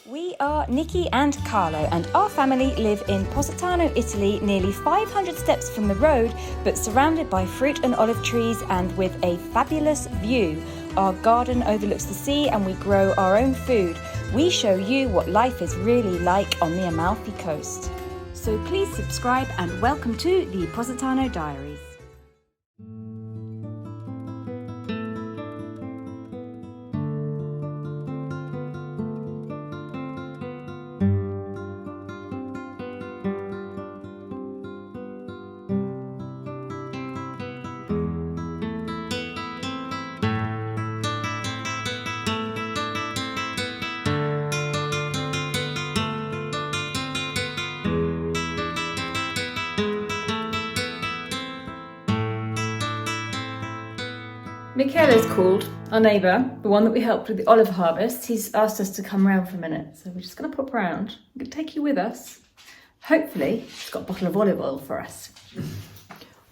We are Nicki and Carlo, and our family live in Positano, Italy, nearly 500 steps from the road, but surrounded by fruit and olive trees and with a fabulous view. Our garden overlooks the sea and we grow our own food. We show you what life is really like on the Amalfi Coast. So please subscribe and welcome to the Positano Diaries. Michele's called, our neighbour, the one that we helped with the olive harvest. He's asked us to come round for a minute, so we're just going to pop round. I'm going to take you with us. Hopefully, he's got a bottle of olive oil for us.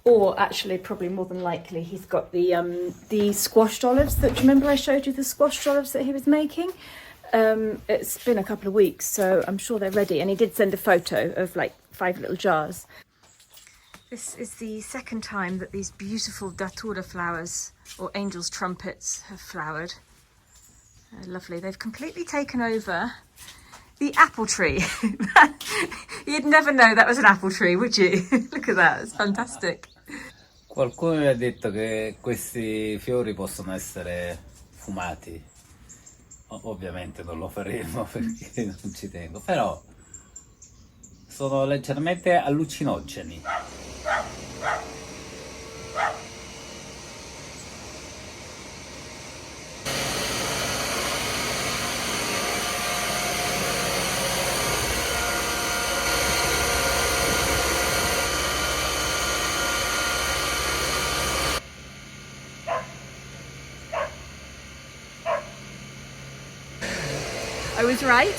Or actually, probably more than likely, he's got the squashed olives. Do you remember I showed you the squashed olives that he was making? It's been a couple of weeks, so I'm sure they're ready. And he did send a photo of like 5 little jars. This is the second time that these beautiful datura flowers, or angel's trumpets, have flowered. Lovely. They've completely taken over the apple tree. You'd never know that was an apple tree, would you? Look at that, it's fantastic. Qualcuno mi ha detto che questi fiori possono essere fumati. Ovviamente non lo faremo perché non ci tengo, però sono leggermente allucinogeni. I was right.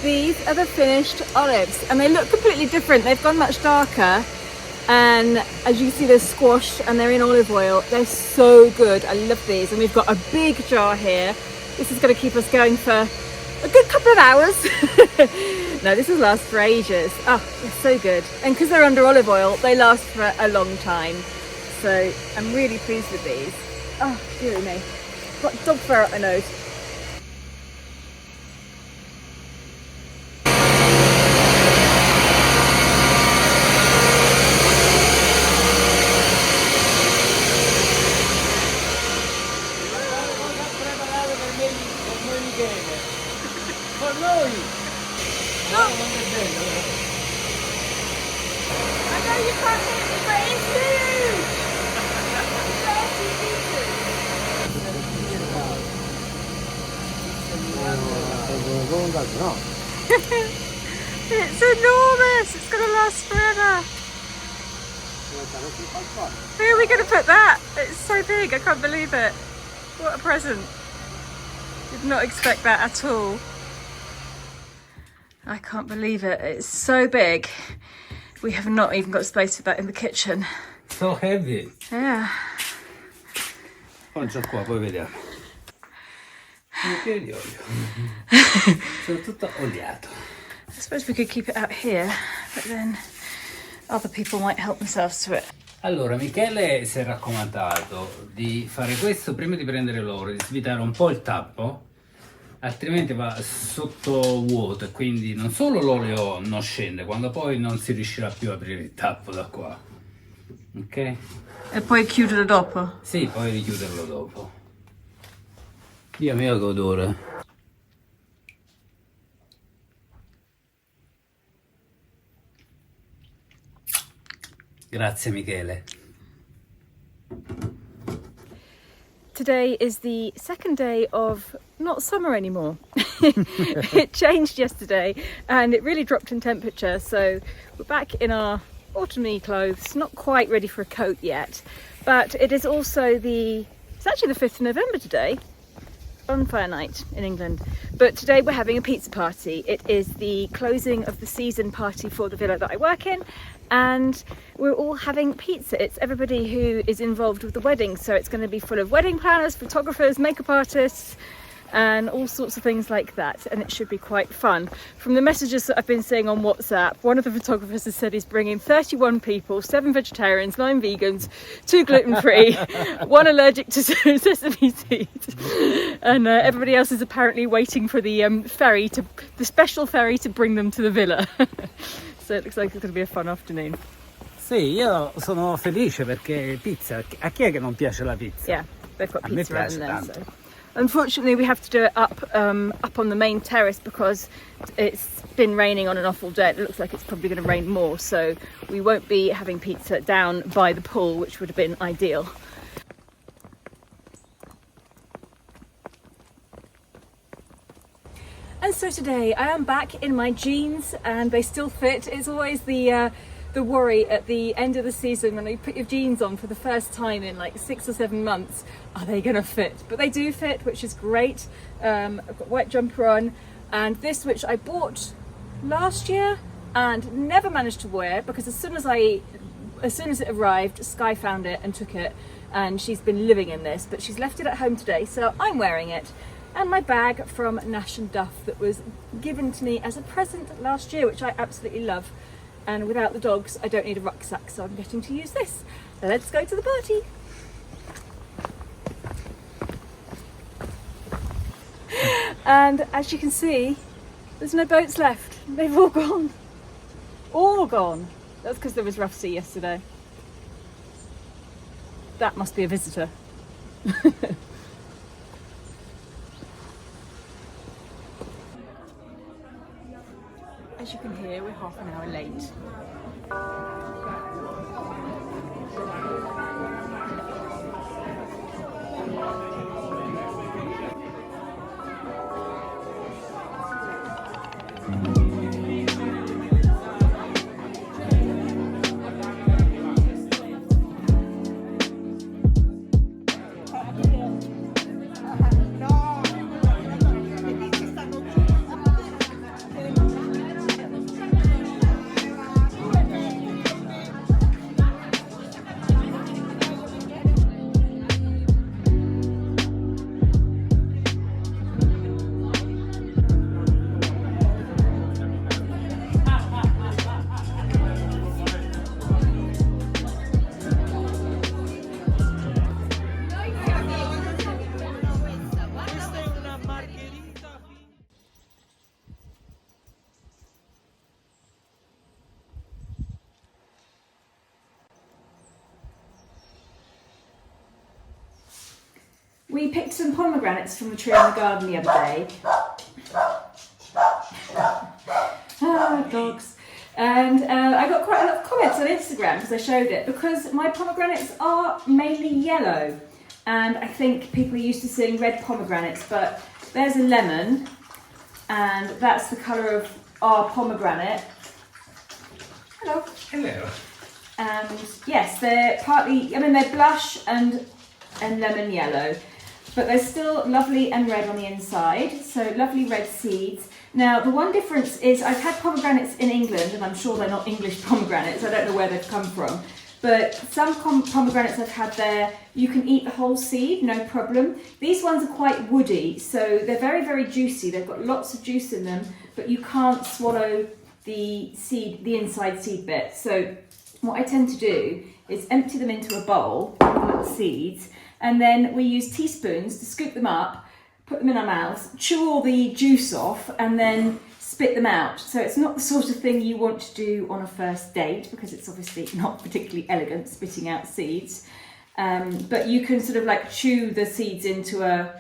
These are the finished olives and they look completely different. They've gone much darker and as you see they're squashed and they're in olive oil. They're so good. I love these, and we've got a big jar here. This is going to keep us going for a good couple of hours. No, this will last for ages. Oh, they're so good. And because they're under olive oil, they last for a long time. So I'm really pleased with these. Oh, dearie me. Got dog fur up my nose. For noi! No! I know you can't hear me, but it's you! It's enormous! It's going to last forever! Where are we going to put that? It's so big, I can't believe it. What a present. Did not expect that at all. I can't believe it. It's so big. We have not even got space for that in the kitchen. So heavy. Yeah. Oggi qua, poi vediamo. Che di olio. Sono tutto oliato. I suppose we could keep it out here, but then other people might help themselves to it. Allora, Michele si è raccomandato di fare questo prima di prendere l'oro, di svitare un po' il tappo, altrimenti va sotto vuoto e quindi non solo l'olio non scende, quando poi non si riuscirà più a aprire il tappo da qua. Ok? E poi chiuderlo dopo? Sì, poi richiuderlo dopo. Dio mio, che odore! Grazie Michele. Today is the second day of not summer anymore. It changed yesterday and it really dropped in temperature, so we're back in our autumny clothes, not quite ready for a coat yet, but it is also it's actually the 5th of November today, bonfire night in England. But today we're having a pizza party. It is the closing of the season party for the villa that I work in, and we're all having pizza. It's everybody who is involved with the wedding, so it's going to be full of wedding planners, photographers, makeup artists, and all sorts of things like that, and it should be quite fun. From the messages that I've been seeing on WhatsApp, one of the photographers has said he's bringing 31 people, 7 vegetarians, 9 vegans, 2 gluten-free, 1 allergic to sesame seeds, and everybody else is apparently waiting for the special ferry to bring them to the villa. So it looks like it's going to be a fun afternoon. Sì, io sono felice perché pizza, a chi è che non piace la pizza? Yeah, they've got A me pizza out piace there. tanto. So. Unfortunately, we have to do it up on the main terrace because it's been raining on and off all day. It looks like it's probably going to rain more, so we won't be having pizza down by the pool, which would have been ideal. And so today I am back in my jeans and they still fit. It's always the worry at the end of the season when you put your jeans on for the first time in like 6 or 7 months, are they gonna fit? But they do fit, which is great. I've got a white jumper on, and this, which I bought last year and never managed to wear because as soon as it arrived, Sky found it and took it, and she's been living in this, but she's left it at home today, so I'm wearing it. And my bag from Nash and Duff that was given to me as a present last year, which I absolutely love. And without the dogs, I don't need a rucksack, so I'm getting to use this. Let's go to the party. And as you can see, there's no boats left. They've all gone. All gone. That's because there was rough sea yesterday. That must be a visitor. As you can hear, we're half an hour late. We picked some pomegranates from the tree in the garden the other day. Dogs. And I got quite a lot of comments on Instagram because I showed it, because my pomegranates are mainly yellow. And I think people are used to seeing red pomegranates, but there's a lemon, and that's the colour of our pomegranate. Hello. Hello. And yes, they're partly, they're blush and lemon yellow, but they're still lovely and red on the inside, so lovely red seeds. Now, the one difference is I've had pomegranates in England, and I'm sure they're not English pomegranates, I don't know where they've come from, but some pomegranates I've had there, you can eat the whole seed, no problem. These ones are quite woody, so they're very, very juicy. They've got lots of juice in them, but you can't swallow the seed, the inside seed bit. So what I tend to do is empty them into a bowl with the little seeds, and then we use teaspoons to scoop them up, put them in our mouths, chew all the juice off, and then spit them out. So it's not the sort of thing you want to do on a first date, because it's obviously not particularly elegant spitting out seeds. But you can sort of like chew the seeds into a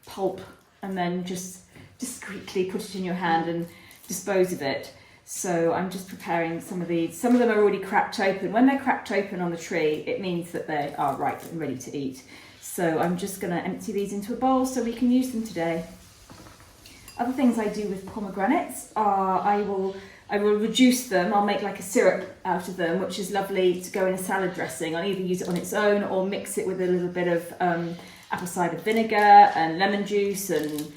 pulp and then just discreetly put it in your hand and dispose of it. So I'm just preparing some of these. Some of them are already cracked open. When they're cracked open on the tree, it means that they are ripe and ready to eat. So I'm just going to empty these into a bowl so we can use them today. Other things I do with pomegranates are I will reduce them. I'll make like a syrup out of them, which is lovely to go in a salad dressing. I'll either use it on its own or mix it with a little bit of apple cider vinegar and lemon juice and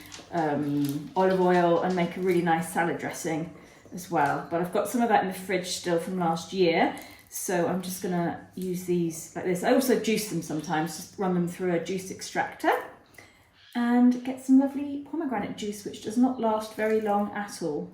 olive oil, and make a really nice salad dressing as well. But I've got some of that in the fridge still from last year, so I'm just going to use these like this. I also juice them sometimes, just run them through a juice extractor. and get some lovely pomegranate juice, which does not last very long at all.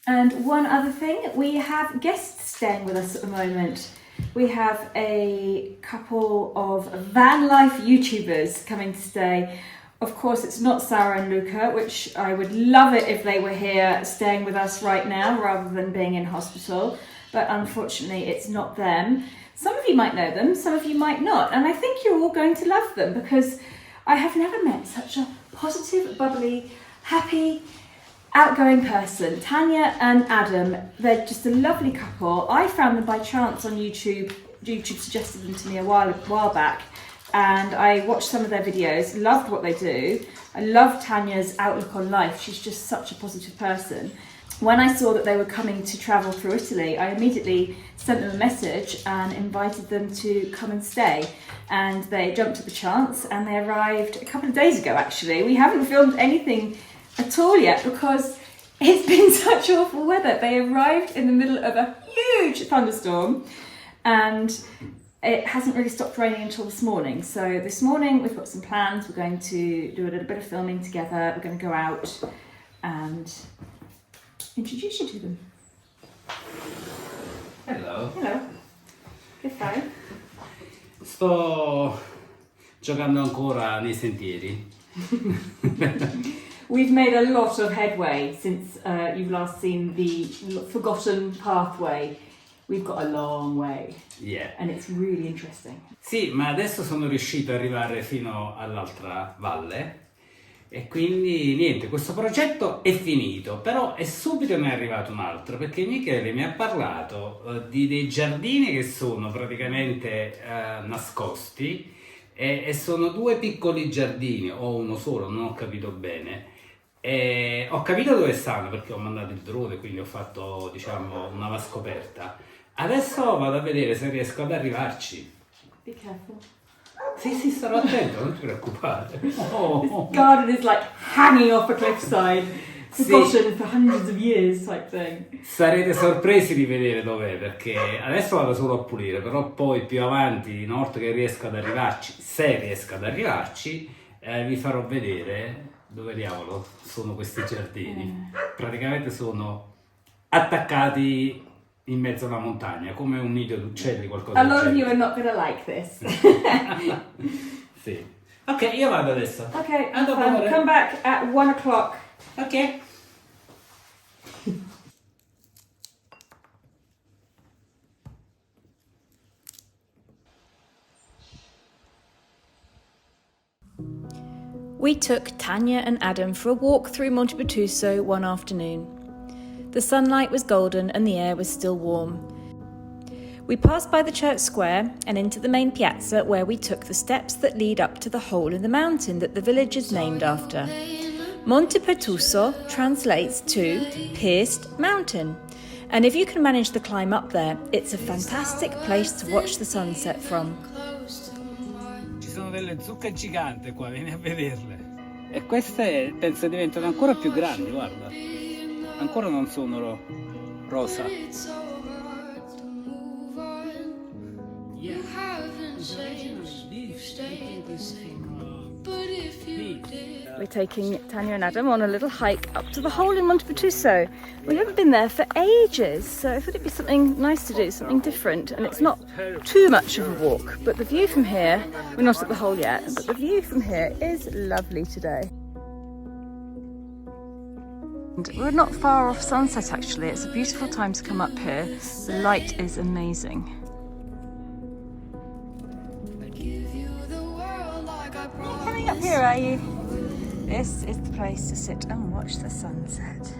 And one other thing, we have guests staying with us at the moment. We have a couple of van life YouTubers coming to stay. Of course, it's not Sarah and Luca, which I would love it if they were here staying with us right now rather than being in hospital. But unfortunately, it's not them. Some of you might know them, some of you might not. And I think you're all going to love them because I have never met such a positive, bubbly, happy, outgoing person. Tanya and Adam, they're just a lovely couple. I found them by chance on YouTube. YouTube suggested them to me a while back, and I watched some of their videos, loved what they do. I love Tanya's outlook on life. She's just such a positive person. When I saw that they were coming to travel through Italy, I immediately sent them a message and invited them to come and stay. And they jumped at the chance and they arrived a couple of days ago, actually. We haven't filmed anything at all yet because it's been such awful weather. They arrived in the middle of a huge thunderstorm and it hasn't really stopped raining until this morning. So this morning we've got some plans. We're going to do a little bit of filming together. We're going to go out and introduce you to them. Hello. Hello. Che fai? Sto giocando ancora nei sentieri. We've made a lot of headway since you've last seen the forgotten pathway. We've got a long way. Yeah. And it's really interesting. Sì, ma adesso sono riuscito ad arrivare fino all'altra valle e quindi niente, questo progetto è finito, però è subito ne è arrivato un altro perché Michele mi ha parlato di dei giardini che sono praticamente nascosti e sono due piccoli giardini o uno solo, non ho capito bene. E ho capito dove stanno perché ho mandato il drone, quindi ho fatto, diciamo, una vascoperta. Adesso vado a vedere se riesco ad arrivarci. Be careful. Sì, starò attento, non ti preoccupare. Oh. This garden is like hanging off a cliffside, forgotten for hundreds of years type thing. Sarete sorpresi di vedere dov'è perché adesso vado solo a pulire, però poi più avanti, una volta che riesco ad arrivarci, se riesco ad arrivarci, vi farò vedere dove diavolo sono questi giardini. Praticamente sono attaccati in mezzo a una montagna, come un nido d'uccelli, qualcosa A del lot of you genere. are not going to like this. Sì. Ok, io vado adesso. Okay, A dopo, amore. come back at 1 o'clock. Ok. We took Tanya and Adam for a walk through Monte Pertuso one afternoon. The sunlight was golden and the air was still warm. We passed by the church square and into the main piazza where we took the steps that lead up to the hole in the mountain that the village is named after. Monte Pertuso translates to pierced mountain. And if you can manage the climb up there, it's a fantastic place to watch the sunset from. Ci sono delle zucche giganti qua, vieni a vederle. E queste penso diventano ancora più grandi, guarda. Ancora non sono rosa. We're taking Tanya and Adam on a little hike up to the hole in Monte Pertuso. We haven't been there for ages, so I thought it'd be something nice to do, something different. And it's not too much of a walk, but the view from here, we're not at the hole yet, but the view from here is lovely today. And we're not far off sunset actually. It's a beautiful time to come up here. The light is amazing. Coming up here, are you? This is the place to sit and watch the sunset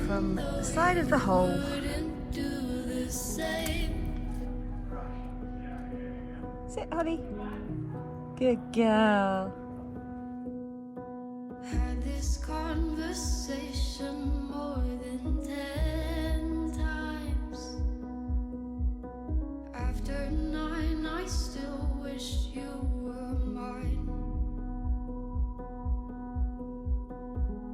from the side of the hole. Sit, Holly. Good girl. Had this conversation more than 10 times. After 9, I still wish you were mine.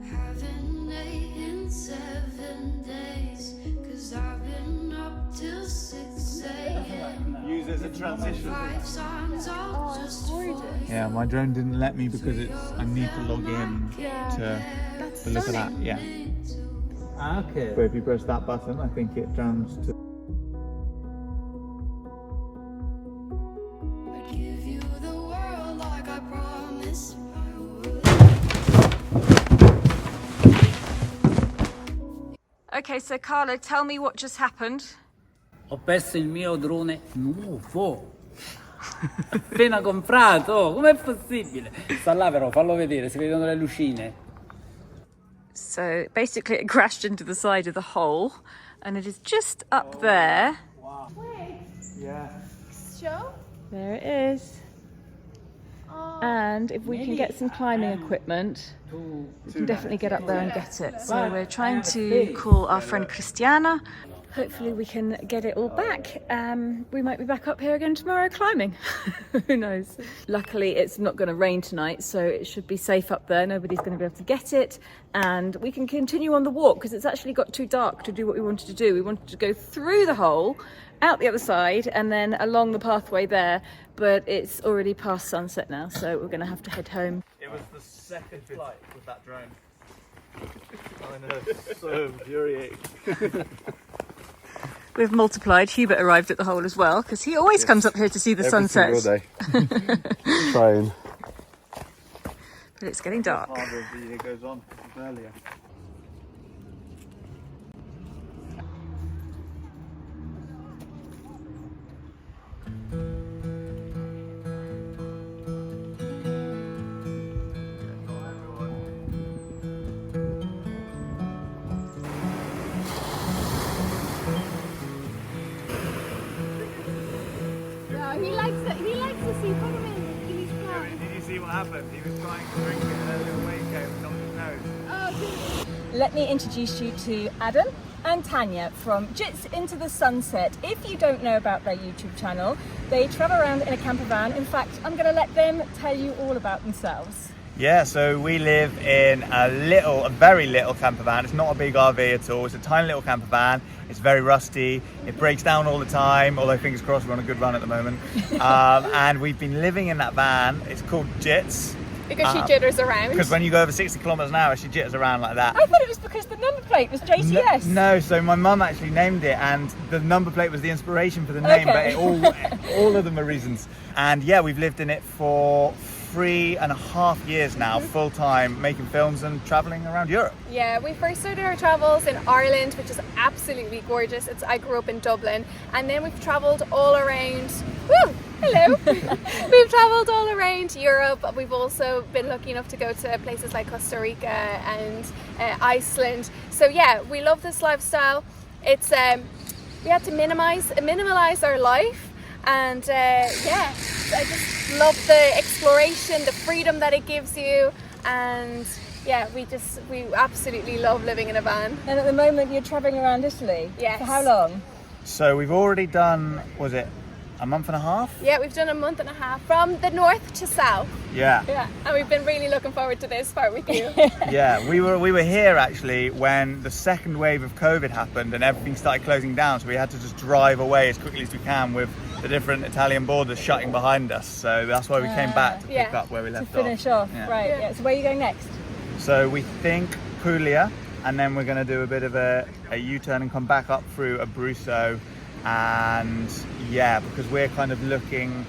Haven't ate in 7 days, 'cause I've been up till 6 a.m. Use as a transition. 5 songs all just for you. Yeah, my drone didn't let me because I need to log in to look at that. Yeah. Ah, ok. But if you press that button, I think it drowns to. I'd give you the world like I promised I would. Okay, so Carlo, tell me what just happened. Ho perso il mio drone nuovo. Appena comprato, com'è possibile? Sta là però, fallo vedere, si vedono le lucine. So basically it crashed into the side of the hole and it is just up there. Yeah. Show? There it is. And if we can get some climbing equipment, we can definitely get up there and get it. So we're trying to call our friend Christiana. Hopefully we can get it all back. We might be back up here again tomorrow climbing. Who knows? Luckily it's not going to rain tonight, so it should be safe up there. Nobody's going to be able to get it. And we can continue on the walk because it's actually got too dark to do what we wanted to do. We wanted to go through the hole, out the other side, and then along the pathway there. But it's already past sunset now, so we're going to have to head home. It was the second flight with that drone. I know, so infuriating. We've multiplied. Hubert arrived at the hole as well because he always comes up here to see the sunset. Trying. But it's getting dark. Harder as the year goes on, earlier. He likes to see. Put him in his car. Did you see what happened? He was trying to drink it and a little wave came on his nose. Oh, Let me introduce you to Adam and Tanya from Jits Into the Sunset. If you don't know about their YouTube channel, they travel around in a camper van. In fact, I'm going to let them tell you all about themselves. Yeah, so we live in a very little camper van. It's not a big RV at all. It's a tiny little camper van. It's very rusty. It breaks down all the time, although fingers crossed we're on a good run at the moment. And we've been living in that van. It's called Jits. because she jitters around. Because when you go over 60 kilometers an hour, she jitters around like that. I thought it was because the number plate was JTS. No, so my mum actually named it, and the number plate was the inspiration for the name, Okay. but all of them are reasons. And yeah, we've lived in it for 3.5 years now, full time, making films and traveling around Europe. Yeah, we first started our travels in Ireland, which is absolutely gorgeous. I grew up in Dublin, and then we've travelled all around. Woo! Hello. We've travelled all around Europe. We've also been lucky enough to go to places like Costa Rica and Iceland. So yeah, we love this lifestyle. It's we had to minimalize our life. And yeah, I just love the exploration, the freedom that it gives you, and yeah, we absolutely love living in a van. And at the moment you're travelling around Italy. Yes. For how long? So we've already done, was it a month and a half? Yeah, we've done a month and a half from the north to south. Yeah. Yeah, and we've been really looking forward to this part with you. Yeah, we were here actually when the second wave of COVID happened and everything started closing down, so we had to just drive away as quickly as we can with the different Italian borders shutting behind us. So that's why we came back to pick Yeah. up where we left To finish off, Yeah. right? Yeah. So where are you going next? So we think Puglia, and then we're going to do a bit of a U-turn and come back up through Abruzzo. And yeah, because we're kind of looking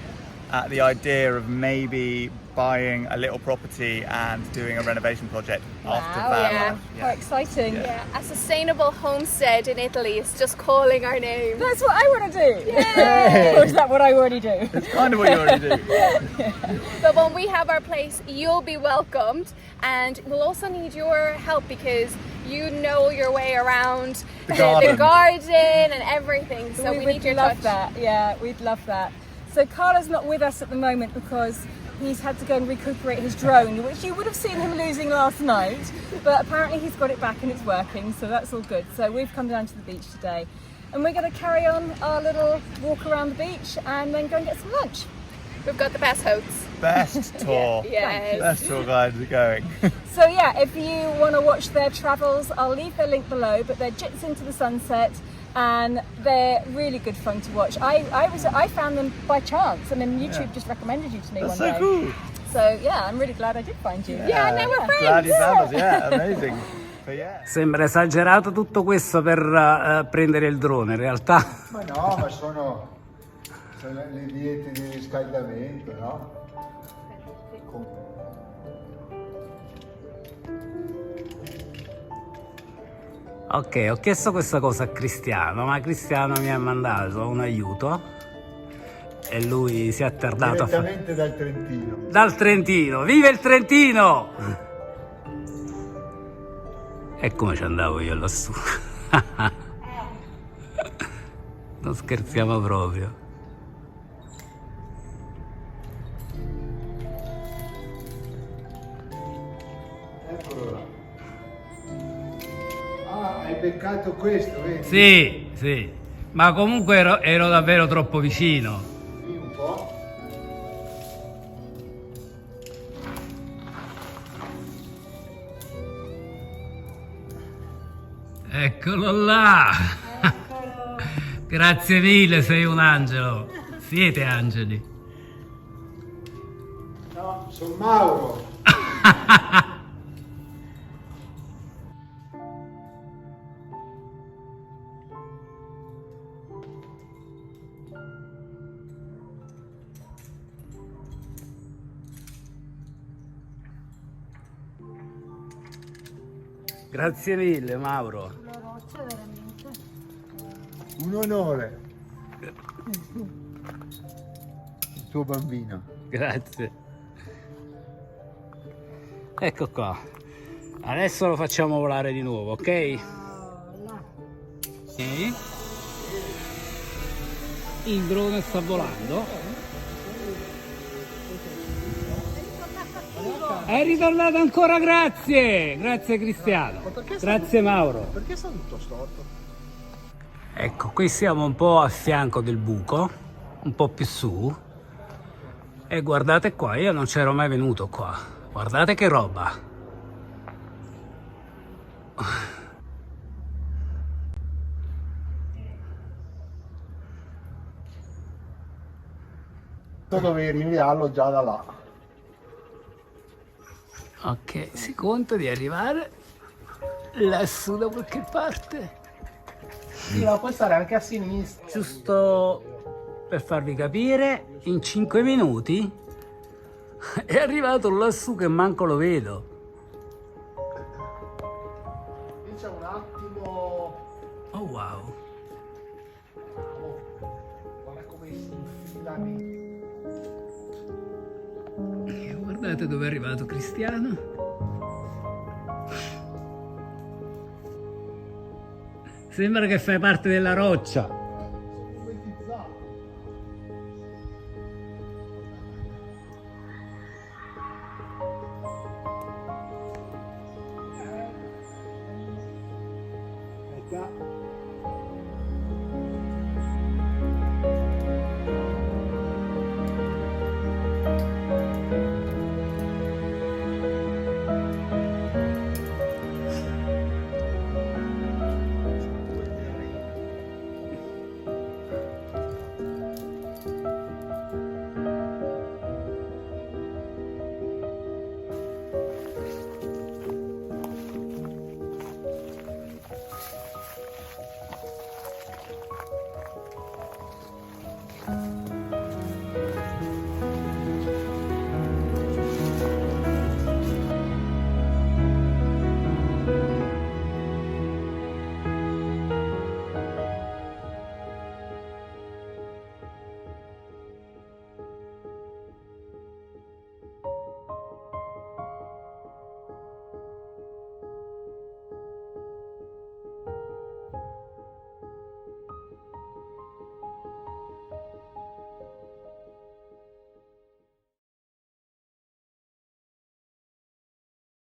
at the idea of maybe buying a little property and doing a renovation project after that. yeah. How exciting! Yeah, a sustainable homestead in Italy is just calling our name. That's what I want to do. Or is that what I already do? It's kind of what you already do. But when we have our place, you'll be welcomed, and we'll also need your help because you know your way around The garden. and everything. So we would need your love touch. that. Yeah, we'd love that. So Carlo's not with us at the moment because he's had to go and recuperate his drone, which you would have seen him losing last night. But apparently he's got it back and it's working, so that's all good. So we've come down to the beach today, and we're going to carry on our little walk around the beach and then go and get some lunch. We've got the best hosts. Best tour. Yes. Best tour guides are going. So yeah, if you want to watch their travels, I'll leave their link below, but they're Jits Into the Sunset. and they're really good fun to watch. I found them by chance, and then YouTube just recommended you to me That's one so day. cool. So yeah, I'm really glad I did find you. Yeah, now we're friends. Glad you found us. Yeah, amazing. But yeah. Sembra esagerato tutto questo per prendere il drone, in realtà. Ma no, ma sono le diete di riscaldamento, no? Ok, ho chiesto questa cosa a Cristiano, ma Cristiano mi ha mandato un aiuto e lui si è attardato a fare... Direttamente dal Trentino. Dal Trentino, viva il Trentino! E come ci andavo io lassù? Non scherziamo proprio. Eccolo là. Ah, hai beccato questo, vedi? Sì, sì, ma comunque ero davvero troppo vicino. Sì, un po'. Eccolo là! Grazie mille, sei un angelo. Siete angeli. No, sono Mauro. Grazie mille, Mauro. Un onore. Il tuo bambino. Grazie. Ecco qua. Adesso lo facciamo volare di nuovo, ok? Sì. Il drone sta volando. È ritornato ancora, grazie! Grazie Cristiano. Grazie Mauro. Perché sta tutto storto? Ecco, qui siamo un po' a fianco del buco, un po' più su. E guardate qua, io non c'ero mai venuto qua. Guardate che roba. Dovevi inviarlo già da là. Ok, si conta di arrivare lassù da qualche parte. Sì, ma puoi stare anche a sinistra. Giusto per farvi capire, in 5 minuti è arrivato lassù che manco lo vedo. Lì c'è un attimo. Oh wow. Guarda come si infila lì. E guardate dove è arrivato Cristiano. Sembra che fai parte della roccia. Già.